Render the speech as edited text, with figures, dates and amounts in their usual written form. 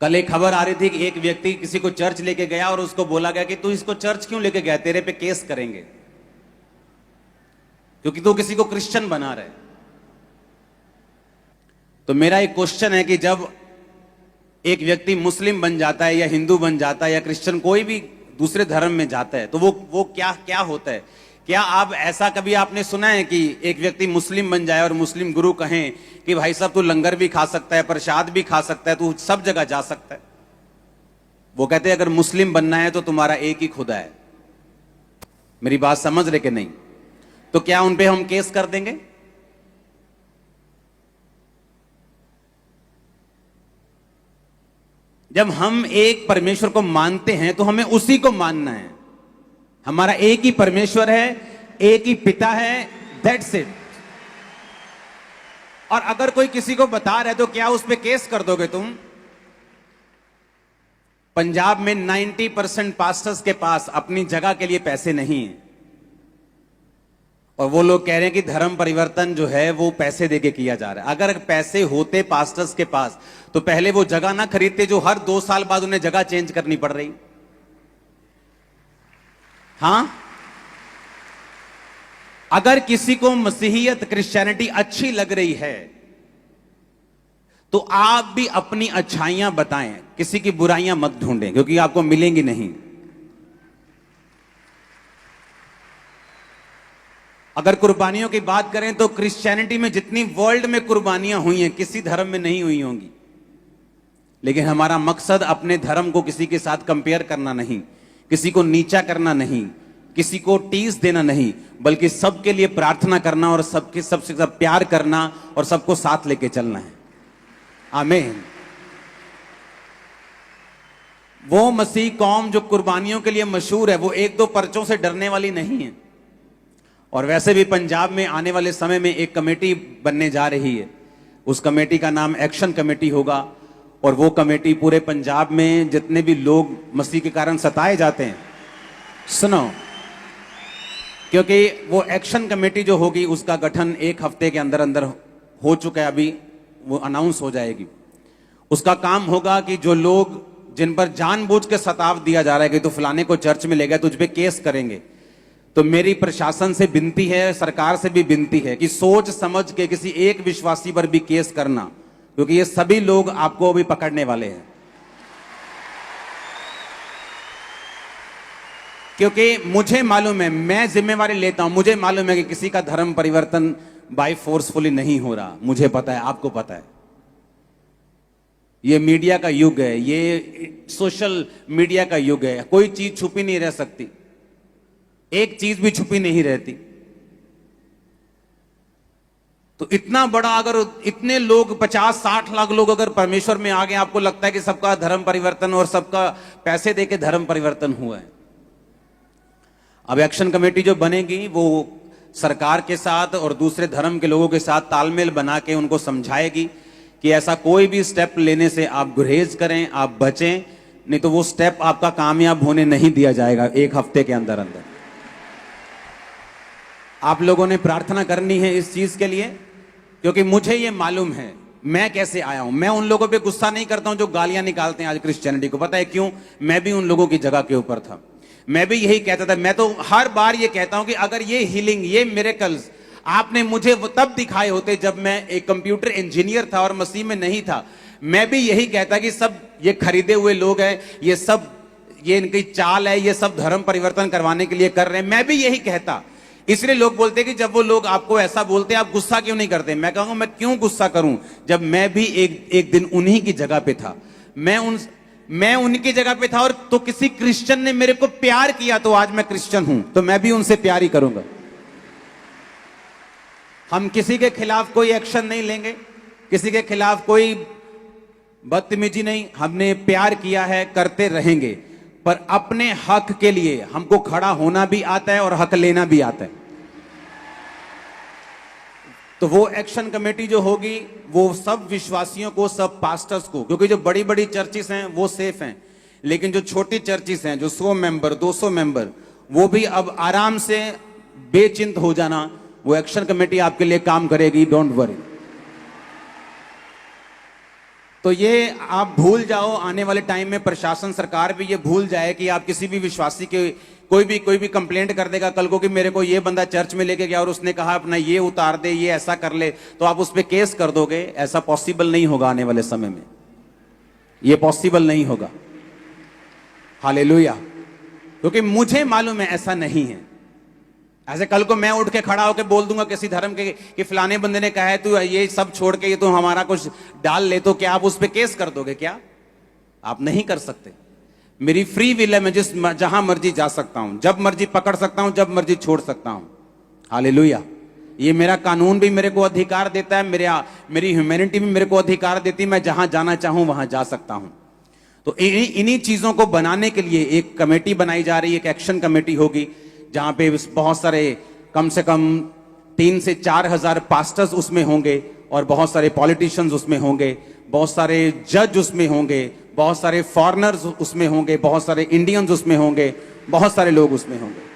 कल एक खबर आ रही थी कि एक व्यक्ति किसी को चर्च लेके गया और उसको बोला गया कि तू इसको चर्च क्यों लेके गया, तेरे पे केस करेंगे क्योंकि तू किसी को क्रिश्चियन बना रहा है। तो मेरा एक क्वेश्चन है कि जब एक व्यक्ति मुस्लिम बन जाता है या हिंदू बन जाता है या क्रिश्चियन कोई भी दूसरे धर्म में जाता है तो वो क्या क्या होता है? क्या आप ऐसा कभी आपने सुना है कि एक व्यक्ति मुस्लिम बन जाए और मुस्लिम गुरु कहें कि भाई साहब तू लंगर भी खा सकता है, प्रसाद भी खा सकता है, तू सब जगह जा सकता है? वो कहते हैं अगर मुस्लिम बनना है तो तुम्हारा एक ही खुदा है। मेरी बात समझ रहे कि नहीं? तो क्या उन पे हम केस कर देंगे? जब हम एक परमेश्वर को मानते हैं तो हमें उसी को मानना है। हमारा एक ही परमेश्वर है, एक ही पिता है, दैट्स इट। और अगर कोई किसी को बता रहा है तो क्या उस पर केस कर दोगे तुम? पंजाब में 90% पास्टर्स के पास अपनी जगह के लिए पैसे नहीं है और वो लोग कह रहे हैं कि धर्म परिवर्तन जो है वो पैसे देके किया जा रहा है। अगर पैसे होते पास्टर्स के पास तो पहले वो जगह ना खरीदते जो हर 2 साल बाद उन्हें जगह चेंज करनी पड़ रही। हां, अगर किसी को मसीहियत क्रिश्चियनिटी अच्छी लग रही है तो आप भी अपनी अच्छाइयां बताएं, किसी की बुराइयां मत ढूंढें क्योंकि आपको मिलेंगी नहीं। अगर कुर्बानियों की बात करें तो क्रिश्चियनिटी में जितनी वर्ल्ड में कुर्बानियां हुई हैं किसी धर्म में नहीं हुई होंगी, लेकिन हमारा मकसद अपने धर्म को किसी के साथ कंपेयर करना नहीं, किसी को नीचा करना नहीं, किसी को टीस देना नहीं, बल्कि सबके लिए प्रार्थना करना और सबके सबसे सब प्यार करना और सबको साथ लेके चलना है। आमीन। वो मसीह कौम जो कुर्बानियों के लिए मशहूर है वो 1-2 पर्चों से डरने वाली नहीं है। और वैसे भी पंजाब में आने वाले समय में एक कमेटी बनने जा रही है, उस कमेटी का नाम एक्शन कमेटी होगा और वो कमेटी पूरे पंजाब में जितने भी लोग मसीह के कारण सताए जाते हैं, सुनो, क्योंकि वो एक्शन कमेटी जो होगी उसका गठन 1 हफ्ते के अंदर अंदर हो चुका है, अभी वो अनाउंस हो जाएगी। उसका काम होगा कि जो लोग जिन पर जानबूझ के सताव दिया जा रहा है कि तू फलाने को चर्च में ले गया, तुझ पे केस करेंगे, तो मेरी प्रशासन से विनती है, सरकार से भी विनती है कि सोच समझ के किसी एक विश्वासी पर भी केस करना, क्योंकि ये सभी लोग आपको भी पकड़ने वाले हैं। क्योंकि मुझे मालूम है, मैं जिम्मेवारी लेता हूं, मुझे मालूम है कि किसी का धर्म परिवर्तन बाय फोर्सफुली नहीं हो रहा। मुझे पता है, आपको पता है। ये मीडिया का युग है, ये सोशल मीडिया का युग है, कोई चीज छुपी नहीं रह सकती, एक चीज भी छुपी नहीं रहती। तो इतना बड़ा, अगर इतने लोग 50-60 लाख लोग अगर परमेश्वर में आ गए, आपको लगता है कि सबका धर्म परिवर्तन और सबका पैसे देके धर्म परिवर्तन हुआ है? अब एक्शन कमेटी जो बनेगी वो सरकार के साथ और दूसरे धर्म के लोगों के साथ तालमेल बना के उनको समझाएगी कि ऐसा कोई भी स्टेप लेने से आप गुरेज करें, आप बचें, नहीं तो वो स्टेप आपका कामयाब होने नहीं दिया जाएगा 1 हफ्ते के अंदर अंदर। आप लोगों ने प्रार्थना करनी है इस चीज के लिए, क्योंकि मुझे ये मालूम है मैं कैसे आया हूं। मैं उन लोगों पे गुस्सा नहीं करता हूं जो गालियां निकालते हैं आज क्रिश्चियनिटी को। पता है क्यों? मैं भी उन लोगों की जगह के ऊपर था, मैं भी यही कहता था। मैं तो हर बार ये कहता हूं कि अगर ये हीलिंग, ये मिरेकल्स आपने मुझे तब दिखाए होते जब मैं एक कंप्यूटर इंजीनियर था और मसीह में नहीं था, मैं भी यही कहता कि सब ये खरीदे हुए लोग हैं, ये सब ये इनकी चाल है, ये सब धर्म परिवर्तन करवाने के लिए कर रहे हैं। मैं भी यही कहता। इसलिए लोग बोलते कि जब वो लोग आपको ऐसा बोलते हैं आप गुस्सा क्यों नहीं करते? मैं कहूंगा मैं क्यों गुस्सा करूं जब मैं भी एक दिन उन्हीं की जगह पे था। मैं उनकी जगह पे था और तो किसी क्रिश्चियन ने मेरे को प्यार किया तो आज मैं क्रिश्चियन हूं, तो मैं भी उनसे प्यार ही करूंगा। हम किसी के खिलाफ कोई एक्शन नहीं लेंगे, किसी के खिलाफ कोई बदतमीजी नहीं, हमने प्यार किया है, करते रहेंगे, पर अपने हक के लिए हमको खड़ा होना भी आता है और हक लेना भी आता है। तो वो एक्शन कमेटी जो होगी वो सब विश्वासियों को, सब पास्टर्स को, क्योंकि जो बड़ी बड़ी चर्चिस हैं वो सेफ हैं, लेकिन जो छोटी चर्चिस हैं जो 100 मेंबर 200 मेंबर, वो भी अब आराम से बेचिंत हो जाना। वो एक्शन कमेटी आपके लिए काम करेगी, डोंट वरी। तो ये आप भूल जाओ, आने वाले टाइम में प्रशासन सरकार भी ये भूल जाए कि आप किसी भी विश्वासी के कोई भी कंप्लेंट कर देगा कल को कि मेरे को ये बंदा चर्च में लेके गया और उसने कहा अपना ये उतार दे, ये ऐसा कर ले, तो आप उस पर केस कर दोगे। ऐसा पॉसिबल नहीं होगा आने वाले समय में, ये पॉसिबल नहीं होगा। हालेलुया। क्योंकि मुझे मालूम है ऐसा नहीं है। ऐसे कल को मैं उठ के खड़ा होकर बोल दूंगा किसी धर्म के कि फलाने बंदे ने कहा है तू ये सब छोड़ के ये तू हमारा कुछ डाल ले, तो क्या आप उस पर केस कर दोगे? क्या आप नहीं कर सकते। मेरी फ्री विल है, मैं जहां मर्जी जा सकता हूं, जब मर्जी पकड़ सकता हूं, जब मर्जी छोड़ सकता हूं। हालेलुया। ये मेरा कानून भी मेरे को अधिकार देता है, मेरी ह्यूमैनिटी भी मेरे को अधिकार देती है, मैं जहां जाना चाहूं वहां जा सकता हूं। तो इन्हीं चीजों को बनाने के लिए एक कमेटी बनाई जा रही है, एक एक्शन कमेटी होगी जहां पे बहुत सारे कम से कम 3 से 4 हजार पास्टर्स उसमें होंगे और बहुत सारे पॉलिटिशियंस उसमें होंगे, बहुत सारे जज उसमें होंगे, बहुत सारे फॉरेनर्स उसमें होंगे, बहुत सारे इंडियंस उसमें होंगे, बहुत सारे लोग उसमें होंगे।